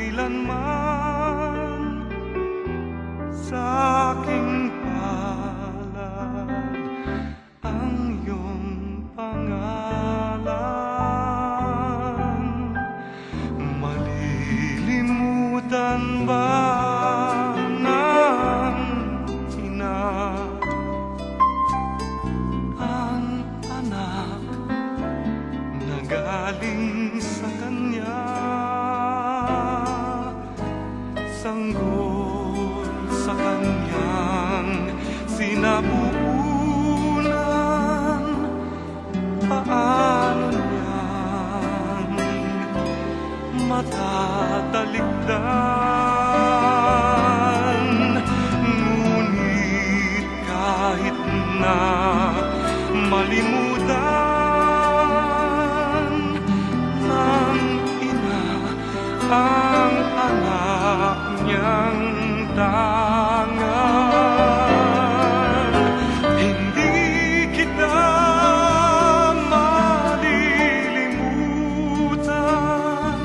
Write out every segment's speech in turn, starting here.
kailanman sa aking palad ang iyong pangalan. Malilimutan ba ng ina ang anak na galing sa kanya? Sanggol sa kanyang sinapupunan, paano niyang matatalikdan? Ngunit kahit na malimutan ng ina ang anak niyang tangan, hindi kita malilimutan,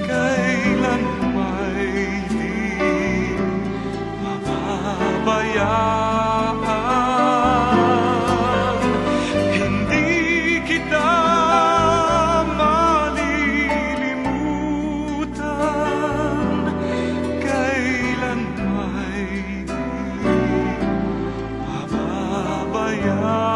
kailan may di mapapabayaan. Hindi kita malilimutan, kailan may di mapapabayaan.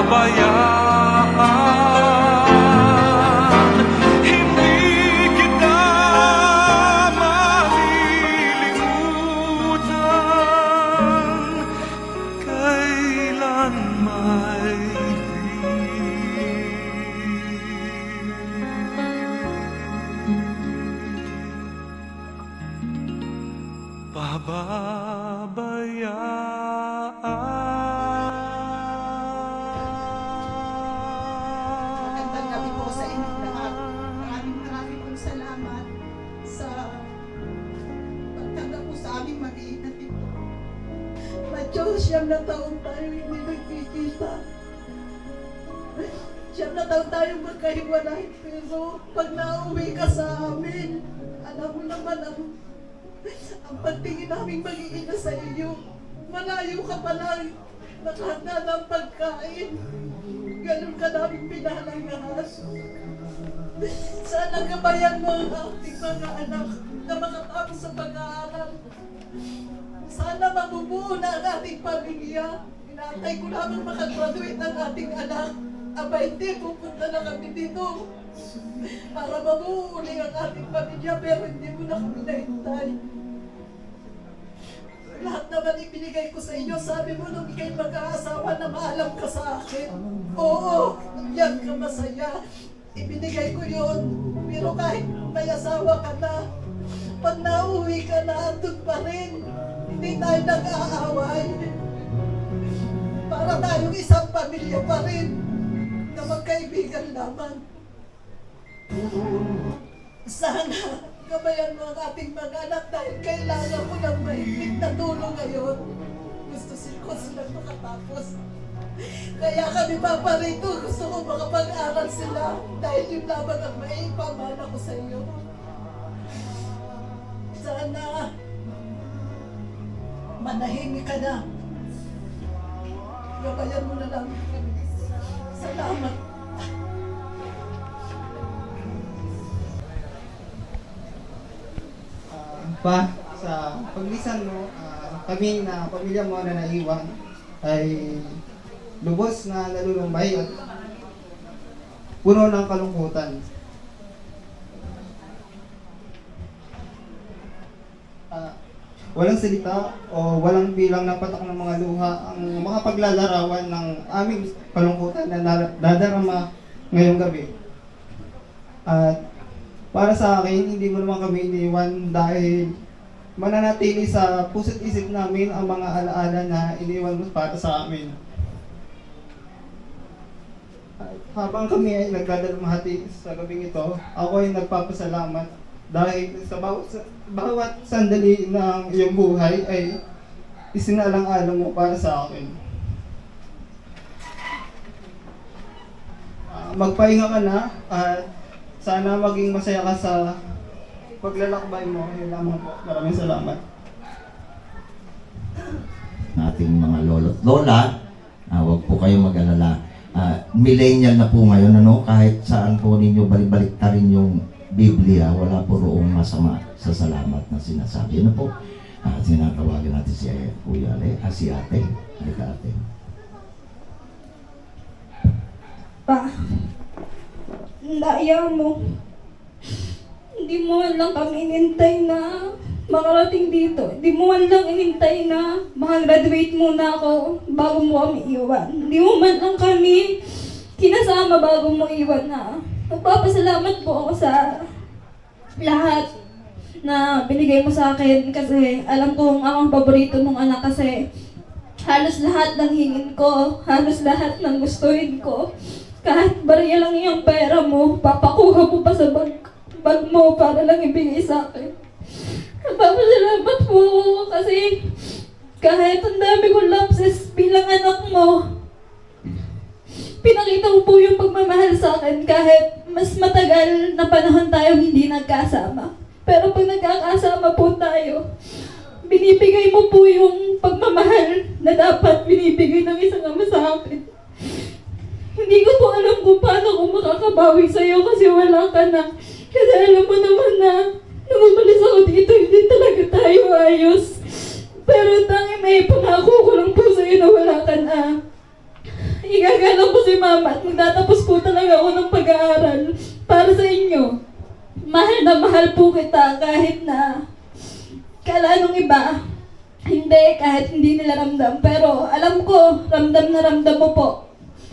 Pabayaan, hindi kita malilimutan, kailan may di pababayaan. Magandang gabi po sa inyong lahat. Maraming pong salamat sa pagtanggap po sa aming mag-iingat ito. Madiyos, siyam na taon tayo hindi nagkikita. Siyam na taon tayong magkahiwalay. Pero pag nauwi ka sa amin, alam mo naman ang pagtingin namin mag-iina sa iyo. Malayo ka pa lang, nakahanda ng pagkain. Ganun ka namin pinahalagahan. Sana gabayan mo ang ating mga anak na makatapos sa pag-aaral. Sana mabubuo na ang ating pamilya. Inaantay ko lamang makagraduate ang ating anak. Aba hindi, pupunta na kami dito para mabuo uli ang ating pamilya, pero hindi mo na kami nahintay. Lahat naman ibinigay ko sa inyo. Sabi mo nung ikay mag-aasawa na maalam ka sa akin. Oo, yan ka masaya. Ibinigay ko yun. Pero kahit may asawa ka na, pag nauwi ka na, andun pa rin. Hindi tayo nag-aaway. Para tayong isang pamilya pa rin na magkaibigan lamang. Sana gabayan mo ang ating mga anak dahil kailangan ko ng mahigpit na tulong ngayon. Gusto ko silang makatapos. Kaya kami paparito, gusto ko makapag-aral sila dahil yun lamang ang maipamana ko sa iyo. Sana manahimik ka na. Gabayan mo na lang kami. Salamat. Pa, sa paglisan mo, kami na pamilya mo na naiwan ay lubos na nalulumbay at puno ng kalungkutan. Walang salita o walang bilang na patak ng mga luha ang makapaglalarawan ng aming kalungkutan na nadarama ngayong gabi. At para sa akin, hindi mo naman kami iniwan dahil mananatili sa puso't isip namin ang mga alaala na iniwan mo para sa amin. At habang kami ay nagdadalumhati sa gabing ito, ako ay nagpapasalamat dahil sa bawat sandali ng iyong buhay ay isinalang-alang mo para sa akin. Magpahinga ka na at sana maging masaya ka sa paglalakbay mo. Yun lamang po. Maraming salamat. Ating mga lolo't lola, huwag po kayo mag-alala. Millennial na po ngayon, ano, kahit saan po ninyo balik-balik ta rin yung Biblia, wala po roong masama sa salamat na sinasabi. Ano po? Sinatawagan natin si Kuya Ale, si Ate. Halika, Ate. Pa, naiya mo. Hindi mo man lang kami inintay na makarating dito. Hindi mo man lang inintay na makagraduate muna ako bago mo kami iwan. Hindi mo man lang kami kinasama bago mo iwan na. Nagpapasalamat po ako sa lahat na binigay mo sa akin kasi alam kong ako ang paborito mong anak kasi halos lahat ng hingin ko, halos lahat ng gustuhin ko. Kahit barya lang yung pera mo, papakuha mo pa sa bag mo para lang ibigay sa akin. Nagpapasalamat po ako kasi kahit ang dami kong lapses bilang anak mo, pinakita mo po yung pagmamahal sa akin kahit mas matagal na panahon tayong hindi nagkasama. Pero pag nagkakasama po tayo, binibigay mo po yung pagmamahal na dapat binibigay ng isang ama sa akin. Hindi ko po alam kung paano ako makakabawi sa'yo kasi wala ka na. Kasi alam mo naman na nung umalis ako dito, hindi talaga tayo ayos. Pero tanging may pangako ko lang po sa'yo na wala ka na. Igagalang ko si Mama at magtatapos po talaga ako ng pag-aaral para sa inyo. Mahal na mahal po kita kahit na kala nung iba, hindi, kahit hindi nila ramdam. Pero alam ko, ramdam na ramdam mo po.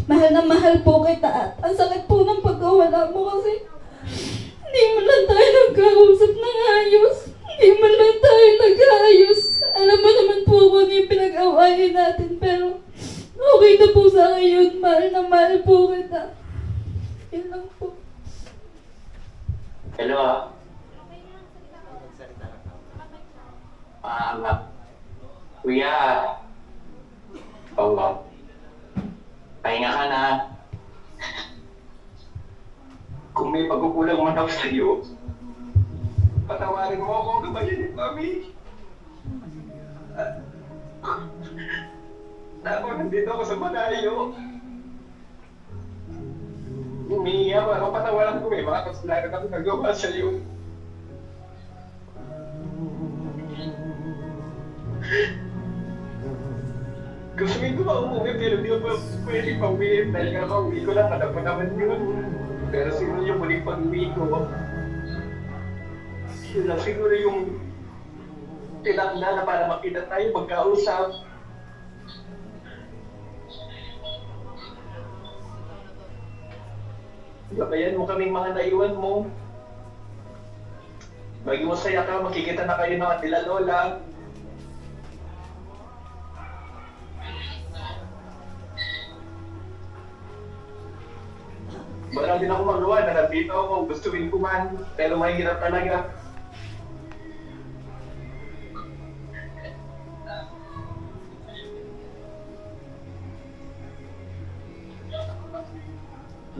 Mahal na mahal po kita at ang sakit po ng pagkawala mo kasi hindi mo lang tayo nagkausap ng ayos. Hindi mo lang tayo nag-ayos. Alam mo naman po kung yung pinag-awayan natin pero okay na po sa akin yun. Mahal na mahal po kita. Yan lang po. Hello. Kuya. Oo. Pahinga ka na. Kung may pagkukulang man ako sa iyo, patawarin mo ako gabayan ni Mami. Nandito ako sa malayo. Humingi ako, ako patawaran ko eh. Mga kasalanan ako nagawa sa iyo. Gustuin ko ba umuwi pero di ako pwede pauwi dahil nga pauwi ko lang alam mo naman yun. Pero siguro yung muling pag-uwi ko, yun lang siguro yung tinakla na para makita tayo, magkausap. Gabayan mo kaming mga naiwan mo. Maging masaya ka, makikita na kayo ng nila lola. Wala din ako magawa na nandito ako, gustuin ko man, pero mahirap talaga.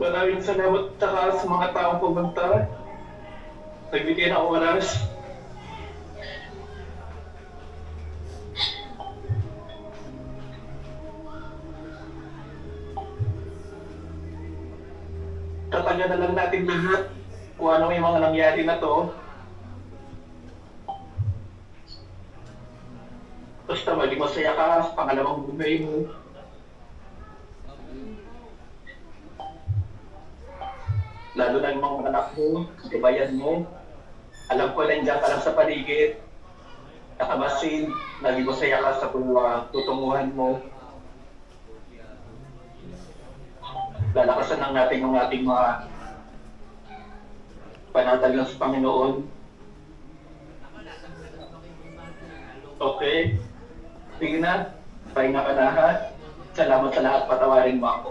Maraming salamat sa mga taong pumunta. Nagbigay ng oras. Tatagan na lang natin lahat kung ano yung mga nangyari na to. Basta maging masaya ka sa pangalawang buhay mo. lalo na yung mga anak mo, ibayan mo. Alam ko nandiyan ka lang sa paligid, nakamasin, naging masaya ka sa tutunguhan mo. Lalakasan ng natin yung ating mga panatalang sa Panginoon. Okay? Sige na, pahinga ka lahat. Salamat sa lahat, patawarin mo ako.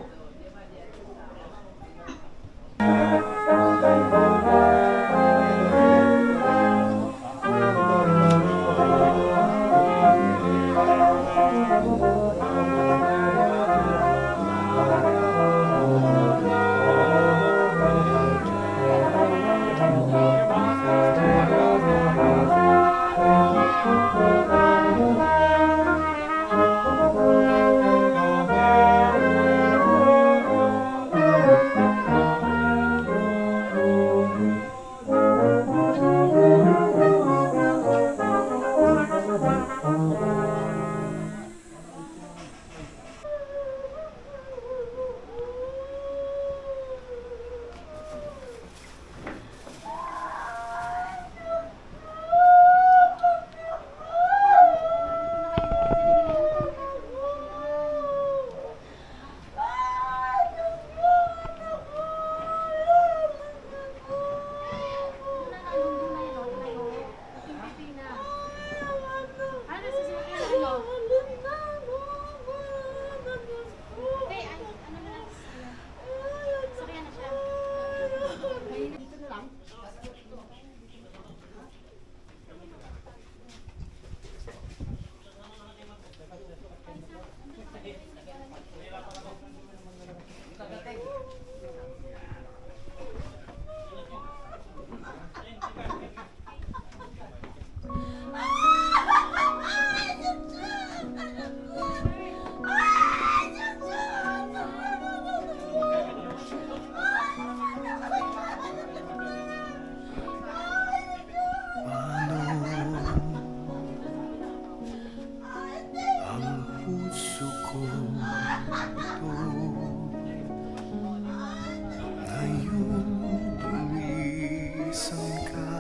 Ang puso ko ito ngayon lumisan ka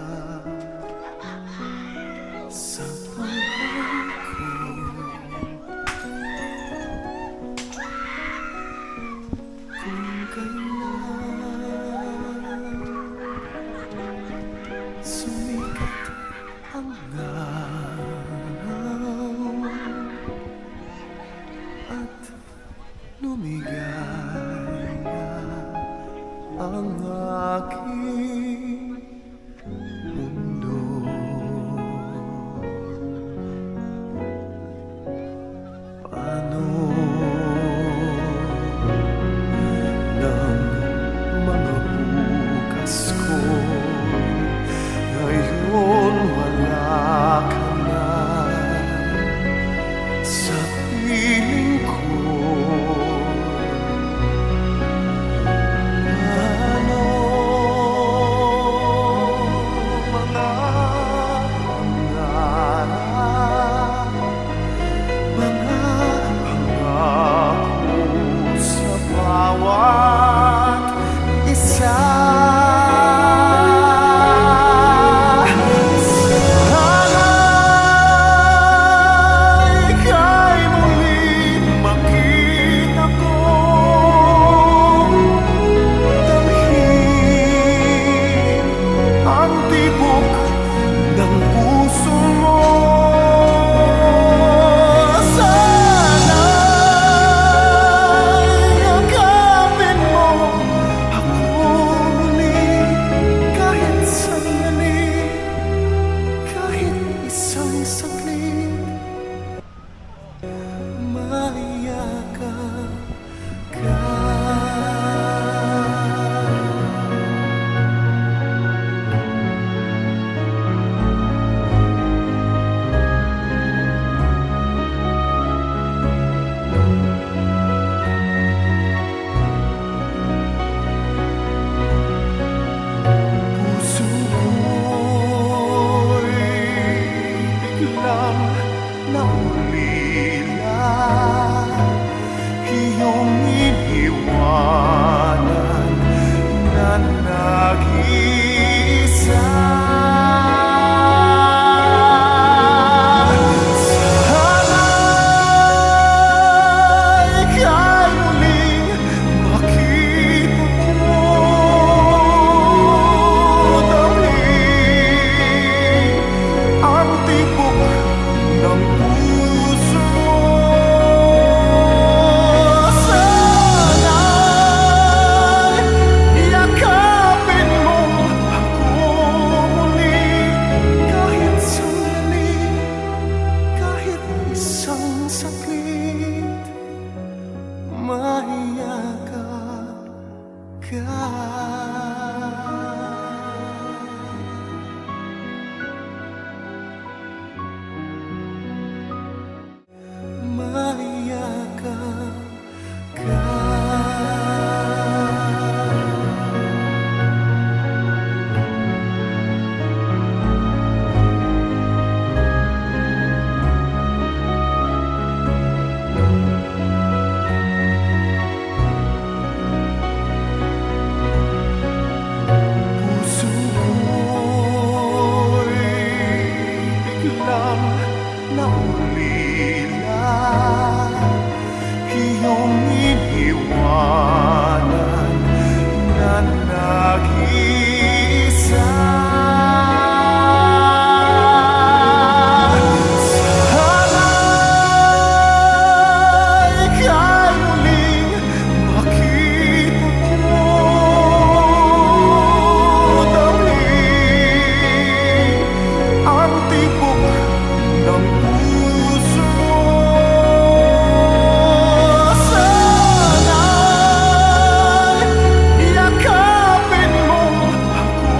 sa buhay ko. Kung kailan sumikat ang at lumigaya ang aking mundo. Paano ng mga bukas ko ngayon wala ka na sa piling ko? Paano Mayakap ka. Puso ko'y biglang naulila, iyong iniwanan na nag-iisa. Sana'y ika'y muling makita ko, damhin ang tibok ng puso mo. Sana'y yakapin mo ako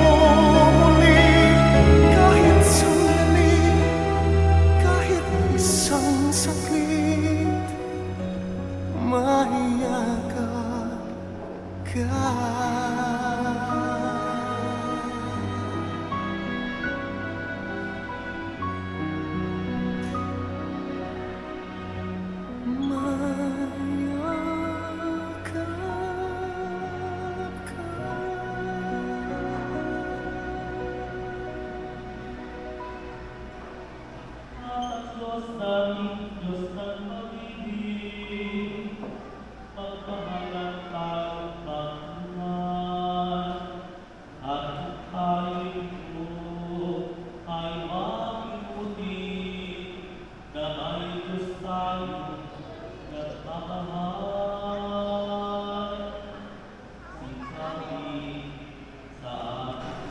muli, kahit sandali, kahit isang saglit, mayakap ka. Diyos namin, Diyos ng pag-ibig, pagpahalan tayong pagkuhan, at tayo'y ito ay makiputi, na may Diyos tayo nagmamahal. Sinabi sa ating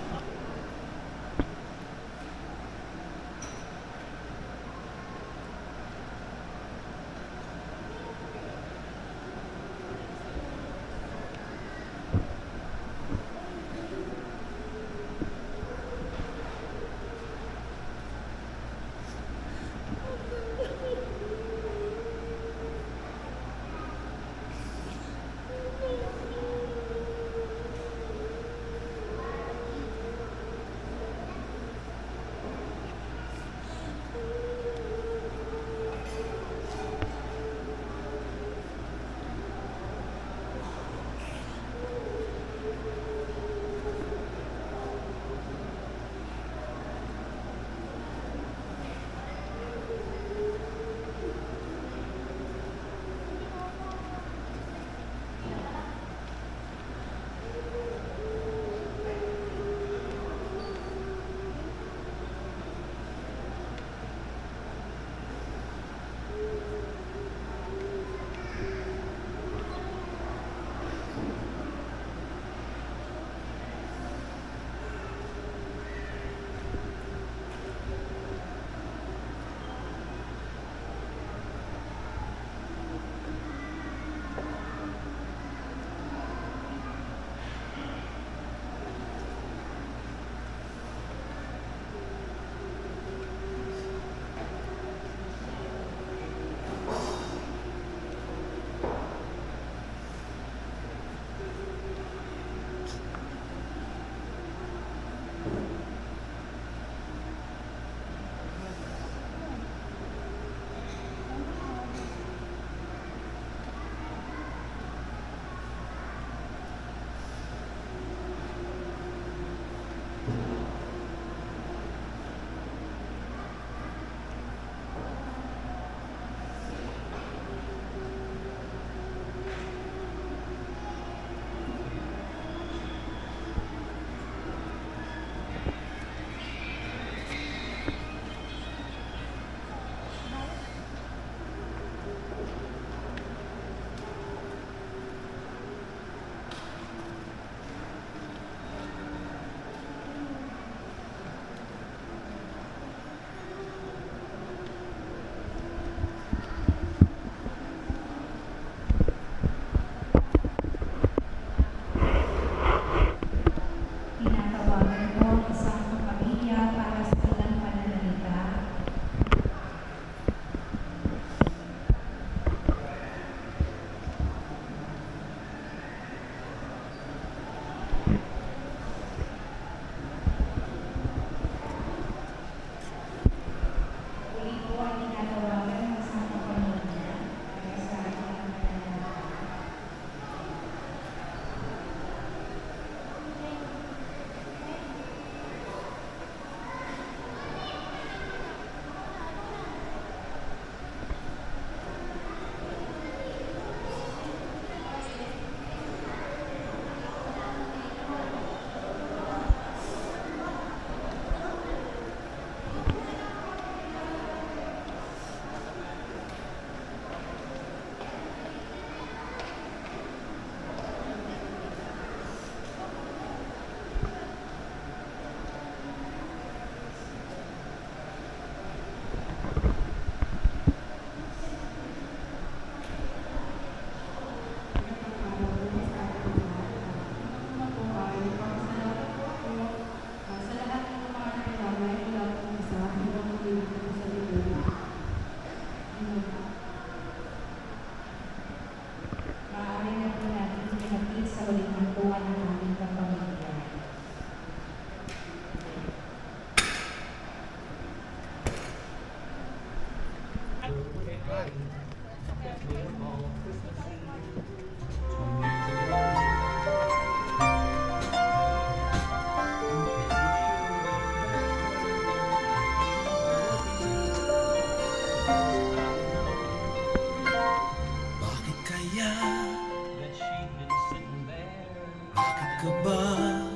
ka ba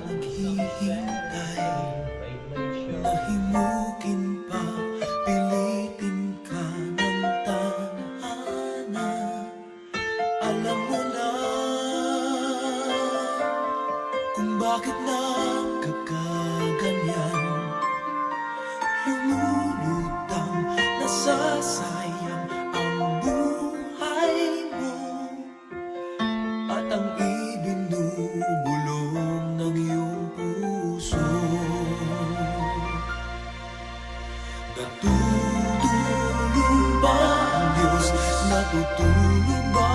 naghihintay? Nahimukin pa, pilitin ka ng tadhana. Alam mo na kung bakit nagkakaganyan. Lumulutang, nasasayang ang buhay mo at ang ibinubulong ng iyong puso. Natutulog ba ang Diyos? Natutulog ba?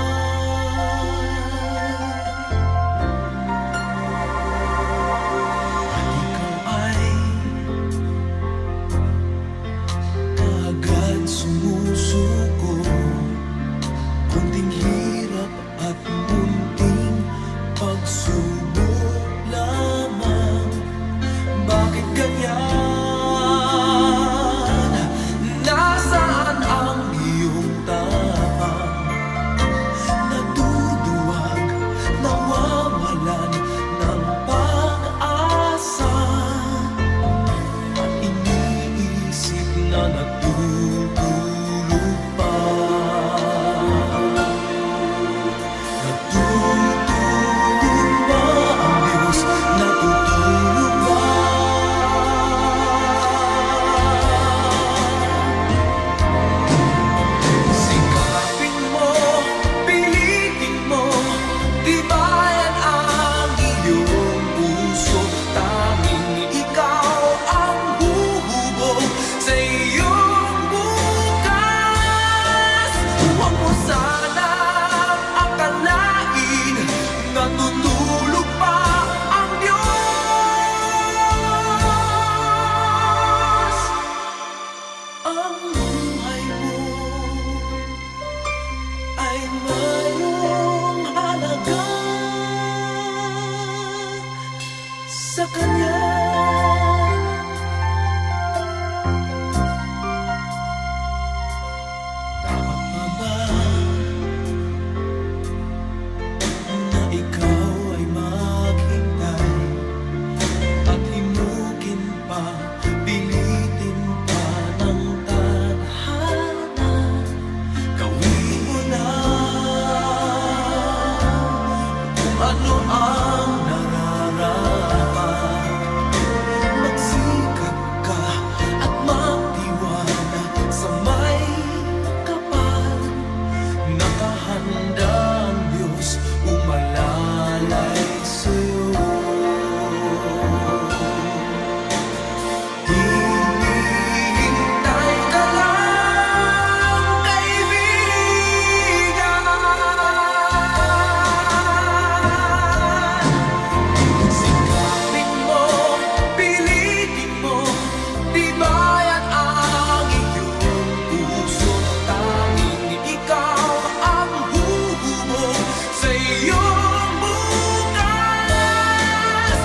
At ikaw ay kaagad sumusuko. Kunting hirap at munting pagsubok lamang. Bakit ganyan? Nasaan ang iyong tapang? Naduduwag, nawawalan ng pag-asa. At iniisip na natutulog pa. Natutulog ba ang Diyos? Natutulog ba? Sikapin mo, pilitin mo, tibayan ang iyong puso. Tanging ikaw ang huhubog sa iyong bukas. Huwag mo sanang akalain natutulog pa ang Diyos. Ang buhay mo ay mayroong halaga sa Kanya. Dapat pa ba na ikaw ay maghintay at himukin pa, pilitin pa ng tadhana? Gawin mo na kung ano ang nararapat. Magsikap ka at magtiwala sa may kapal. Nakahanda ang Diyos umalalay sa'yo. Hinihintay ka lang, kaibigan. Sikapin mo, pilitin mo, tibayan ang iyong puso. Tanging ikaw ang huhubog sa iyong bukas.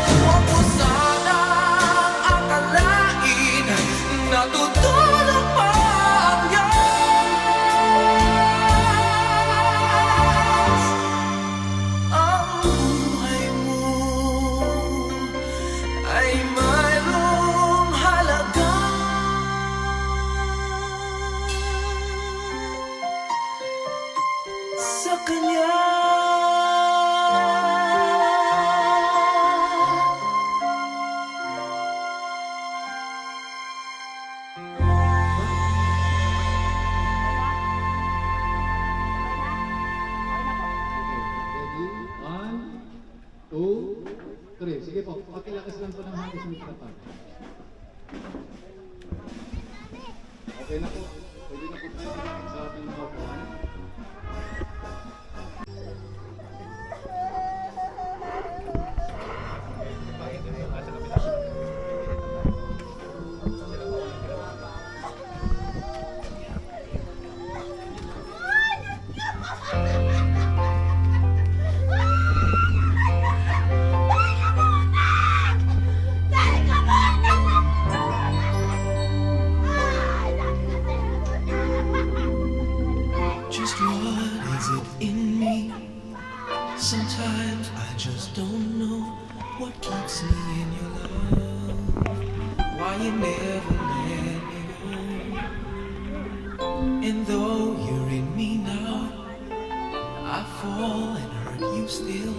Huwag mo sanang akalain natutulog pa ang Diyos. Ang buhay mo ay mayroong halaga sa Kanya. Ready? 1, 2, 3. Sige po, pakilakas lang po ng hangis ng mikrofon. Okay na po. Pwede na po tayo sa ating mga upuan. Dahil ka muna! What keeps me in your love? Why you never let me go? And though you're in me now, I fall and hurt you still.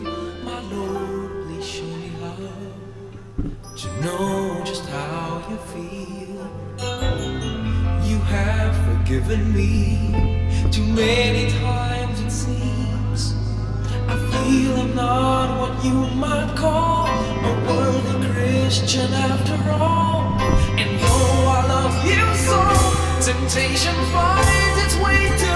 My Lord, please show me love to know just how you feel. You have forgiven me too many times it seems. I feel I'm not what you might call a worthy Christian after all. And though I love you so, temptation finds its way to